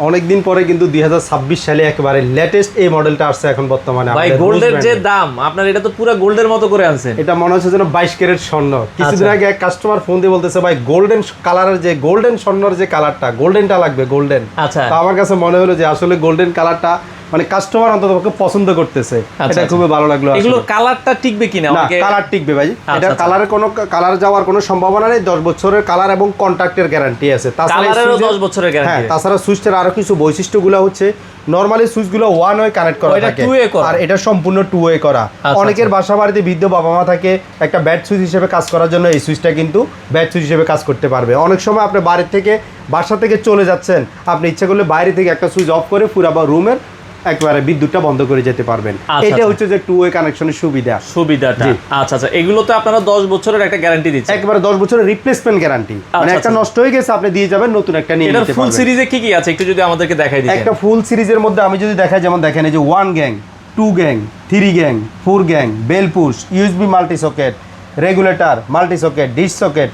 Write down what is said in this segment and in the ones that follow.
অনেকদিন পরে কিন্তু 2026 সালে একেবারে লেটেস্ট এই মডেলটা আসছে এখন বর্তমানে। ভাই গোল্ডের যে দাম, আপনার এটা তো পুরো গোল্ডের মতো করে আনছেন। এটা মনে হচ্ছে যেন 22 ক্যারেট স্বর্ণ। কিছুদিন আগে এক কাস্টমার ফোন দিয়ে বলতেছে ভাই গোল্ডেন কালারের যে গোল্ডেন স্বর্ণের যে কালারটা, গোল্ডেনটা লাগবে গোল্ডেন। আচ্ছা, তো আমার কাছে মনে হলো যে আসলে গোল্ডেন কালারটা মানে কাস্টমার অন্তত পছন্দ করতেছে, এটা খুবই ভালো লাগলো। এগুলো কালারটা টিকবে কিনা? না, কালার টিকবে ভাই। এটা কালারের কোনো কালার যাওয়ার কোনো সম্ভাবনা নেই। 10 বছরের কালার এবং কন্ট্রাক্টের গ্যারান্টি আছে। তাছাড়া 10 বছরের গ্যারান্টি। হ্যাঁ, তাছাড়া সুইচের আরো কিছু বৈশিষ্ট্যগুলো হচ্ছে নরমালি সুইচগুলো ওয়ান ওয়ে কানেক্ট করা থাকে, আর এটা সম্পূর্ণ টু ওয়ে করা। অনেকের বাসা বাড়িতে বৃদ্ধ বাবা মা থাকে, একটা ব্যাট সুইচ হিসেবে কাজ করার জন্য এই সুইচটা কিন্তু ব্যাট সুইচ হিসেবে কাজ করতে পারবে। অনেক সময় আপনি বাড়ি থেকে বাসা থেকে চলে যাচ্ছেন, আপনি ইচ্ছা করলে বাইরে থেকে একটা সুইচ অফ করে পুরো রুমের একবারে বিদ্যুৎটা বন্ধ করে যেতে পারবেন। এটা হচ্ছে যে টু ওয়ে কানেকশনের সুবিধাটা। আচ্ছা, এগুলোতে আপনারা 10 বছরের একটা গ্যারান্টি দিচ্ছেন। একবারে 10 বছরের রিপ্লেসমেন্ট গ্যারান্টি, মানে একটা নষ্ট হয়ে গেছে আপনি দিয়ে যাবেন, নতুন একটা নিয়ে নিতে পারবেন। এটার ফুল সিরিজে কি কি আছে একটু যদি আমাদেরকে দেখাই দিতেন। একটা ফুল সিরিজের মধ্যে আমি যদি দেখাই, যেমন দেখেন এই যে 1 gang, 2 gang, 3 gang, 4 gang, bell push, USB multi socket, regulator, multi socket, dish socket,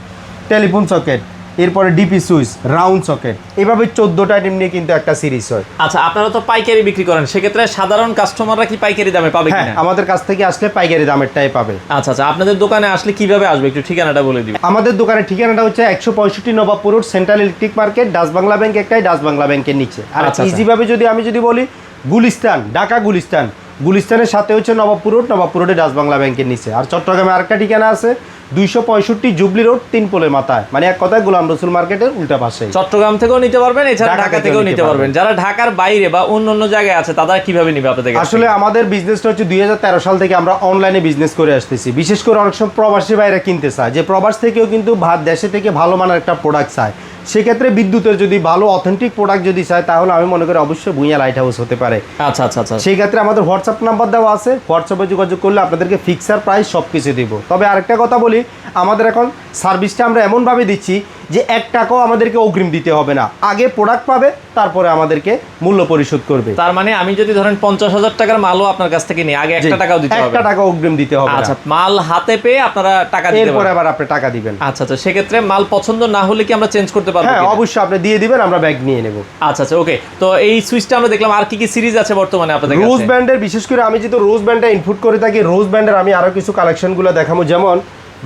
telephone socket, এরপরে ডিপি সুইচ, রাউন্ড সকেট, এইভাবে 14টা আইটেম নিয়ে কিন্তু একটা সিরিজ হয়। আচ্ছা, আপনারা তো পাইকারি বিক্রি করেন, সেক্ষেত্রে সাধারণ কাস্টমাররা কি পাইকারি দামে পাবে কিনা? আমাদের কাছ থেকে আসলে পাইকারি দামেরটাই পাবে। আচ্ছা, আপনাদের দোকানে আসলে কিভাবে আসবে একটু ঠিকানাটা বলে দিবেন। আমাদের দোকানের ঠিকানাটা হচ্ছে 165 Nawabpur road, central electric market, Dutch Bangla bank একটাই, ডাচ বাংলা ব্যাংকের নিচে। আর ইজি ভাবে আমি যদি বলি, গুলিস্তান, ঢাকা গুলিস্তানের সাথে হচ্ছে নবাবপুর রোড, নবাবপুর রোডে ডাচ বাংলা ব্যাংকের নিচে। আর চট্টগ্রামে আরেকটা ঠিকানা আছে 265 জুবলি রোড, 3 পোলের মাথায়, মানে এক কথায় গোলাম রসুল মার্কেটের উল্টা পাশে। চট্টগ্রাম থেকেও নিতে পারবেন, এছাড়া ঢাকা থেকেও নিতে পারবেন। যারা ঢাকার বাইরে বা অন্য জায়গায় আছে তারা কিভাবে নিবে আপনাদের কাছে? আসলে আমাদের বিজনেসটা হচ্ছে 2013 সাল থেকে আমরা অনলাইনে বিজনেস করে আসতেছি। বিশেষ করে অনেক সময় প্রবাসী ভাইরা কিনতে চায়, যে প্রবাস থেকেও কিন্তু দেশে থেকে ভালো মানের একটা প্রোডাক্ট চায়। সেক্ষেত্রে বিদ্যুতের যদি ভালো অথেন্টিক প্রোডাক্ট যদি চায়, তাহলে আমি মনে করি অবশ্যই ভুঁইয়া লাইট হাউস হতে পারে। আচ্ছা, সেই ক্ষেত্রে আমাদের হোয়াটসঅ্যাপ নাম্বার দেওয়া আছে, হোয়াটসঅ্যাপে যোগাযোগ করলে আপনাদেরকে ফিক্সার প্রাইস সব কিছু দিব। তবে আরেকটা কথা বলি, আমাদের এখন সার্ভিসটা আমরা এমনভাবে দিচ্ছি যে 1 টাকাও আমাদেরকে অগ্রিম দিতে হবে না। আগে প্রোডাক্ট পাবে, তারপরে আমাদেরকে মূল্য পরিশোধ করবে। তার মানে আমি যদি ধরেন 50,000 টাকার মালও আপনার কাছ থেকে নিই, আগে 1 টাকাও দিতে হবে? 1 টাকা অগ্রিম দিতে হবে। আচ্ছা, মাল হাতে পেয়ে আপনারা টাকা দিতে এরপরে আবার আপনি টাকা দিবেন। আচ্ছা, সেক্ষেত্রে মাল পছন্দ না হলে কি আমরা চেঞ্জ করতে পারবো? হ্যাঁ, অবশ্যই আপনি দিয়ে দিবেন, আমরা ব্যাগ নিয়ে নেব। আচ্ছা, ওকে। তো এই সুইচটা আমরা দেখলাম, আর কি সিরিজ আছে বর্তমানে আপনাদের কাছে? রোজ ব্র্যান্ডের, বিশেষ করে আমি যেহেতু রোজ ব্র্যান্ডটা ইনপুট করে থাকি, রোজ ব্র্যান্ডের আমি আরো কিছু কালেকশনগুলো দেখাবো। যেমন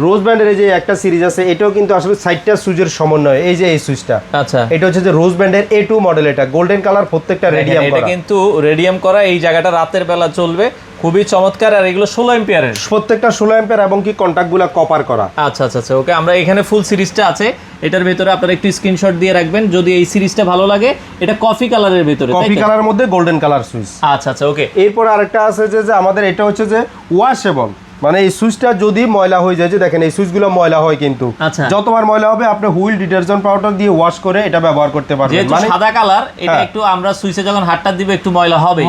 রোজ ব্র্যান্ডের এই যে একটা সিরিজ আছে, এটাও কিন্তু আসলে 60টা সুইচের সমন্বয়। এই যে এই সুইচটা, আচ্ছা, এটা হচ্ছে যে রোজ ব্র্যান্ডের A2 মডেল, এটা গোল্ডেন কালার, প্রত্যেকটা রেডিয়াম করা। এটা কিন্তু রেডিয়াম করা, এই জায়গাটা রাতের বেলা চলবে, খুবই চমৎকার। আর এগুলো 16 অ্যাম্পিয়ারের, প্রত্যেকটা 16 অ্যাম্পিয়ার, এবং কি কন্টাক্টগুলো কপার করা। আচ্ছা, ওকে। আমরা এখানে ফুল সিরিজটা আছে, এটার ভিতরে আপনারা একটু স্ক্রিনশট দিয়ে রাখবেন যদি এই সিরিজটা ভালো লাগে। এটা কফি কালারের ভিতরে, কফি কালারের মধ্যে গোল্ডেন কালার সুইচ। আচ্ছা, ওকে। এরপর আরেকটা আছে যে আমাদের এটা হচ্ছে যে ওয়াশেবল, মানে এই সুইচটা যদি ময়লা হয়ে যায়, যে দেখেন এই সুইচগুলো ময়লা হয়, কিন্তু যতবার ময়লা হবে আপনি হুইল ডিটারজেন্ট পাউডার দিয়ে ওয়াশ করে এটা ব্যবহার করতে পারবেন। মানে সাদা কালার, এটা একটু আমরা সুইচে যখন হাতটা দিব একটু ময়লা হবে,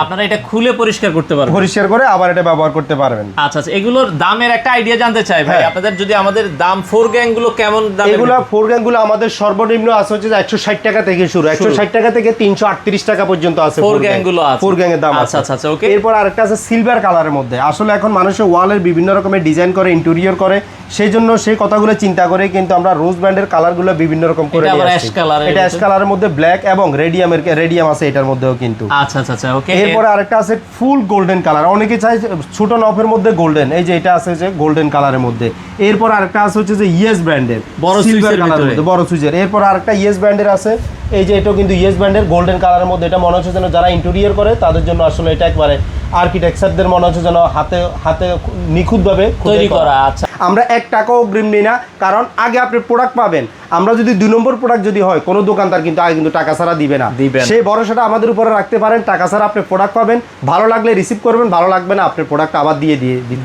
আপনারা এটা খুলে পরিষ্কার করতে পারবেন, পরিষ্কার করে আবার এটা ব্যবহার করতে পারবেন। আচ্ছা, এগুলোর দামের একটা আইডিয়া জানতে চাই ভাই আপনাদের। যদি আমাদের দাম 4 গ্যাং গুলো কেমন দাম? এগুলো 4 গ্যাং গুলো আমাদের সর্বনিম্ন আছে হচ্ছে 160 টাকা থেকে শুরু, 160 টাকা থেকে 338 টাকা পর্যন্ত আছে 4 গ্যাং গুলো আছে। 4 গ্যাং এর দাম আছে। আচ্ছা, ওকে। এরপর আরেকটা আছে সিলভার কালারের মধ্যে। আসলে এখন মানুষের ওয়ালের বিভিন্ন রকমের ডিজাইন করে, ইন্টেরিয়র করে, সেই জন্য সেই কথাগুলো চিন্তা করে কিন্তু আমরা রোজ ব্র্যান্ডের কালারগুলো বিভিন্ন রকম করে নিয়ে আসছি। এটা অ্যাশ কালারের মধ্যে ব্ল্যাক এবং রেডিয়াম আছে এটার মধ্যেও কিন্তু। আচ্ছা, ওকে। এরপর আরেকটা আছে ফুল গোল্ডেন কালার, অনেকে চায় ছোট নফের মধ্যে গোল্ডেন, এই যে এটা আছে যে গোল্ডেন কালারের মধ্যে। এরপর আরেকটা আছে হচ্ছে যে ইয়েস ব্র্যান্ডের বড় সিলভার কালারের মধ্যে, বড় সুইচের। এরপর আরেকটা ইয়েস ব্র্যান্ডের আছে, এই যে এটাও কিন্তু ইয়েস ব্র্যান্ডের গোল্ডেন কালারের মধ্যে। এটা মনে হচ্ছে যেন যারা ইন্টেরিয়র করে তাদের জন্য আসলে এটা একবারে আর্কিটেকচারদের মনে হচ্ছে যেন হাতে নিখুঁতভাবে তৈরি করা। আচ্ছা, আমরা 1 টাকাও অগ্রিম নিই না, কারণ আগে আপনি প্রোডাক্ট পাবেন। আমরা যদি 2 নম্বর প্রোডাক্ট যদি হয়, কোনো দোকানদার কিন্তু আগে কিন্তু টাকা ছাড়া দিবে না। সেই ভরসাটা আমাদের উপরে রাখতে পারেন। টাকা ছাড়া আপনি প্রোডাক্ট পাবেন, ভালো লাগলে রিসিভ করবেন, ভালো লাগবে না আপনি প্রোডাক্ট আবার দিয়ে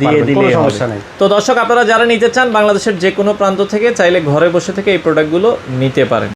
দিলে কোনো সমস্যা নেই। তো দর্শক, আপনারা যারা নিতে চান বাংলাদেশের যে কোনো প্রান্ত থেকে চাইলে ঘরে বসে থেকে এই প্রোডাক্টগুলো নিতে পারেন।